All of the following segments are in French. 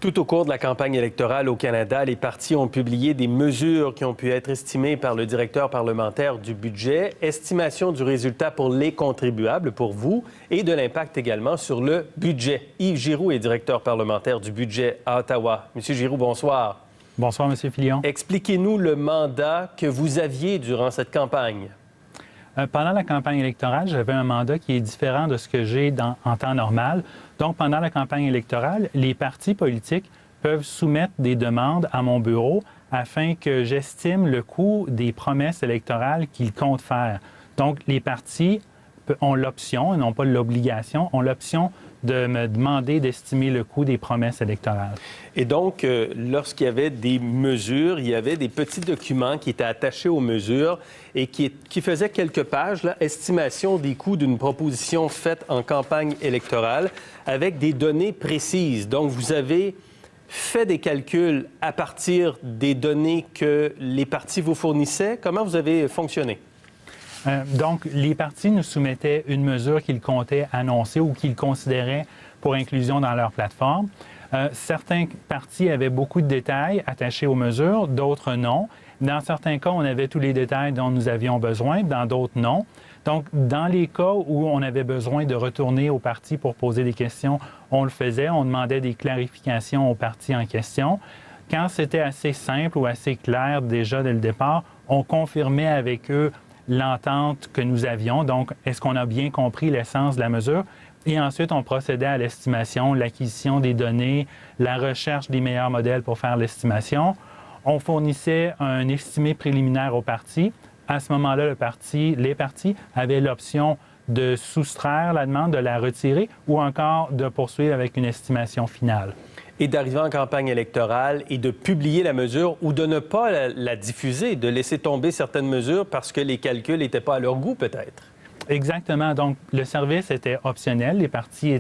Tout au cours de la campagne électorale au Canada, les partis ont publié des mesures qui ont pu être estimées par le directeur parlementaire du budget, estimation du résultat pour les contribuables, pour vous, et de l'impact également sur le budget. Yves Giroux est directeur parlementaire du budget à Ottawa. Monsieur Giroux, bonsoir. Bonsoir, Monsieur Filion. Expliquez-nous le mandat que vous aviez durant cette campagne. Pendant la campagne électorale, j'avais un mandat qui est différent de ce que j'ai en temps normal. Donc, pendant la campagne électorale, les partis politiques peuvent soumettre des demandes à mon bureau afin que j'estime le coût des promesses électorales qu'ils comptent faire. Donc, les partis ont l'option, et non pas l'obligation, ont l'option de me demander d'estimer le coût des promesses électorales. Et donc, lorsqu'il y avait des mesures, il y avait des petits documents qui étaient attachés aux mesures et qui faisaient quelques pages, là, estimation des coûts d'une proposition faite en campagne électorale avec des données précises. Donc, vous avez fait des calculs à partir des données que les partis vous fournissaient. Comment vous avez fonctionné? Donc, les partis nous soumettaient une mesure qu'ils comptaient annoncer ou qu'ils considéraient pour inclusion dans leur plateforme. Certains partis avaient beaucoup de détails attachés aux mesures, d'autres non. Dans certains cas, on avait tous les détails dont nous avions besoin, dans d'autres non. Donc, dans les cas où on avait besoin de retourner aux partis pour poser des questions, on le faisait, on demandait des clarifications aux partis en question. Quand c'était assez simple ou assez clair déjà dès le départ, on confirmait avec eux l'entente que nous avions. Donc, est-ce qu'on a bien compris l'essence de la mesure? Et ensuite, on procédait à l'estimation, l'acquisition des données, la recherche des meilleurs modèles pour faire l'estimation. On fournissait un estimé préliminaire au parti. À ce moment-là, les partis avaient l'option de soustraire la demande, de la retirer ou encore de poursuivre avec une estimation finale. Et d'arriver en campagne électorale et de publier la mesure ou de ne pas la diffuser, de laisser tomber certaines mesures parce que les calculs n'étaient pas à leur goût, peut-être. Exactement. Donc, le service était optionnel. Les partis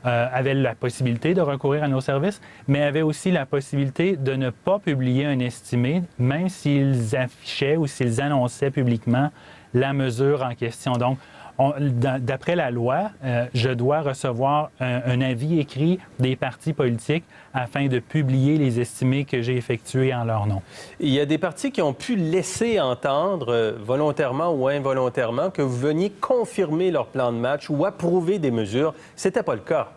avaient la possibilité de recourir à nos services, mais avaient aussi la possibilité de ne pas publier un estimé, même s'ils affichaient ou s'ils annonçaient publiquement la mesure en question. Donc, d'après la loi, je dois recevoir un avis écrit des partis politiques afin de publier les estimés que j'ai effectués en leur nom. Il y a des partis qui ont pu laisser entendre, volontairement ou involontairement, que vous veniez confirmer leur plan de match ou approuver des mesures. C'était pas le cas.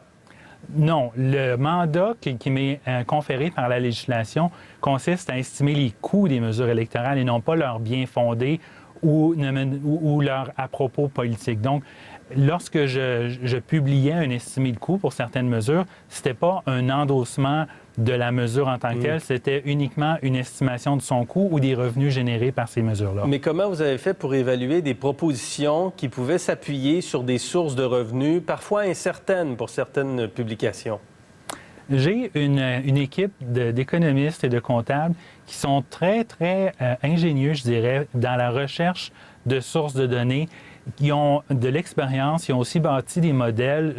Non. Le mandat qui m'est conféré par la législation consiste à estimer les coûts des mesures électorales et non pas leur bien fondé ou leur à propos politique. Donc, lorsque je publiais un estimé de coût pour certaines mesures, ce n'était pas un endossement de la mesure en tant que telle, c'était uniquement une estimation de son coût ou des revenus générés par ces mesures-là. Mais comment vous avez fait pour évaluer des propositions qui pouvaient s'appuyer sur des sources de revenus, parfois incertaines pour certaines publications? J'ai une équipe d'économistes et de comptables qui sont très, très ingénieux, je dirais, dans la recherche de sources de données, qui ont de l'expérience, qui ont aussi bâti des modèles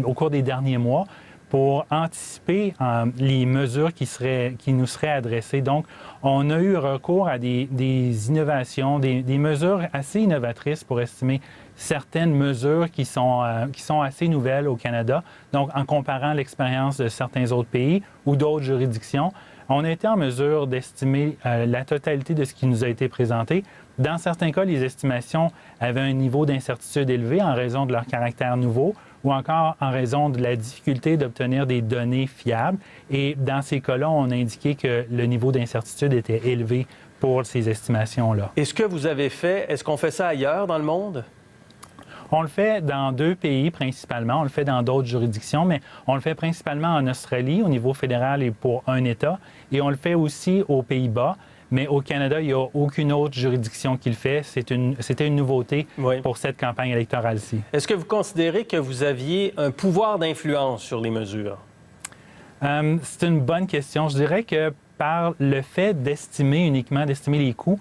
au cours des derniers mois pour anticiper les mesures qui nous seraient adressées. Donc, on a eu recours à des innovations, des mesures assez innovatrices pour estimer certaines mesures qui sont assez nouvelles au Canada. Donc, en comparant l'expérience de certains autres pays ou d'autres juridictions, on a été en mesure d'estimer la totalité de ce qui nous a été présenté. Dans certains cas, les estimations avaient un niveau d'incertitude élevé en raison de leur caractère nouveau ou encore en raison de la difficulté d'obtenir des données fiables. Et dans ces cas-là, on a indiqué que le niveau d'incertitude était élevé pour ces estimations-là. Et ce que vous avez fait, est-ce qu'on fait ça ailleurs dans le monde? On le fait dans 2 pays principalement. On le fait dans d'autres juridictions, mais on le fait principalement en Australie, au niveau fédéral et pour un État. Et on le fait aussi aux Pays-Bas. Mais au Canada, il n'y a aucune autre juridiction qui le fait. C'était une nouveauté pour cette campagne électorale-ci. Est-ce que vous considérez que vous aviez un pouvoir d'influence sur les mesures? C'est une bonne question. Je dirais que par le fait d'estimer les coûts,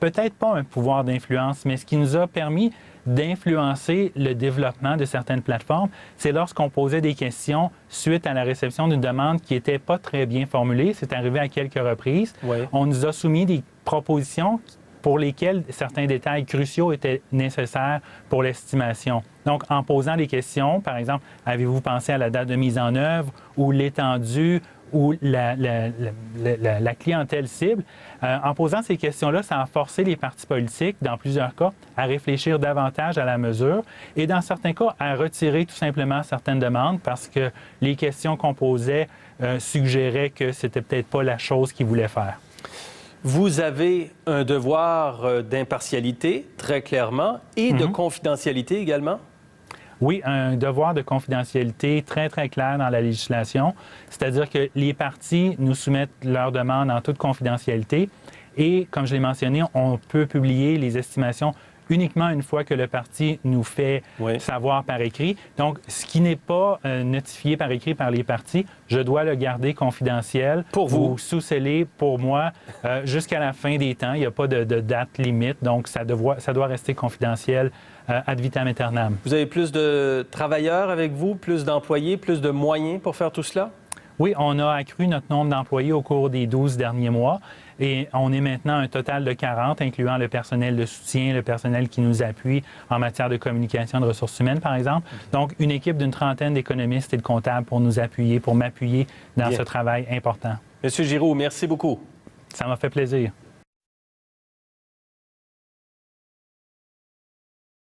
peut-être pas un pouvoir d'influence, mais ce qui nous a permis d'influencer le développement de certaines plateformes, c'est lorsqu'on posait des questions suite à la réception d'une demande qui n'était pas très bien formulée. C'est arrivé à quelques reprises. Oui. On nous a soumis des propositions pour lesquels certains détails cruciaux étaient nécessaires pour l'estimation. Donc, en posant des questions, par exemple, avez-vous pensé à la date de mise en œuvre ou l'étendue ou la clientèle cible? En posant ces questions-là, ça a forcé les partis politiques, dans plusieurs cas, à réfléchir davantage à la mesure et, dans certains cas, à retirer tout simplement certaines demandes parce que les questions qu'on posait suggéraient que c'était peut-être pas la chose qu'ils voulaient faire. Vous avez un devoir d'impartialité, très clairement, et de confidentialité également? Oui, un devoir de confidentialité très, très clair dans la législation, c'est-à-dire que les partis nous soumettent leurs demandes en toute confidentialité et, comme je l'ai mentionné, on peut publier les estimations uniquement une fois que le parti nous fait savoir par écrit. Donc, ce qui n'est pas notifié par écrit par les partis, je dois le garder confidentiel pour vous ou sous-scellé pour moi jusqu'à la fin des temps. Il n'y a pas de date limite, donc ça doit rester confidentiel ad vitam aeternam. Vous avez plus de travailleurs avec vous, plus d'employés, plus de moyens pour faire tout cela? Oui, on a accru notre nombre d'employés au cours des 12 derniers mois et on est maintenant un total de 40, incluant le personnel de soutien, le personnel qui nous appuie en matière de communication de ressources humaines, par exemple. Donc, une équipe d'une trentaine d'économistes et de comptables pour nous appuyer, pour m'appuyer dans ce travail important. Monsieur Giroux, merci beaucoup. Ça m'a fait plaisir.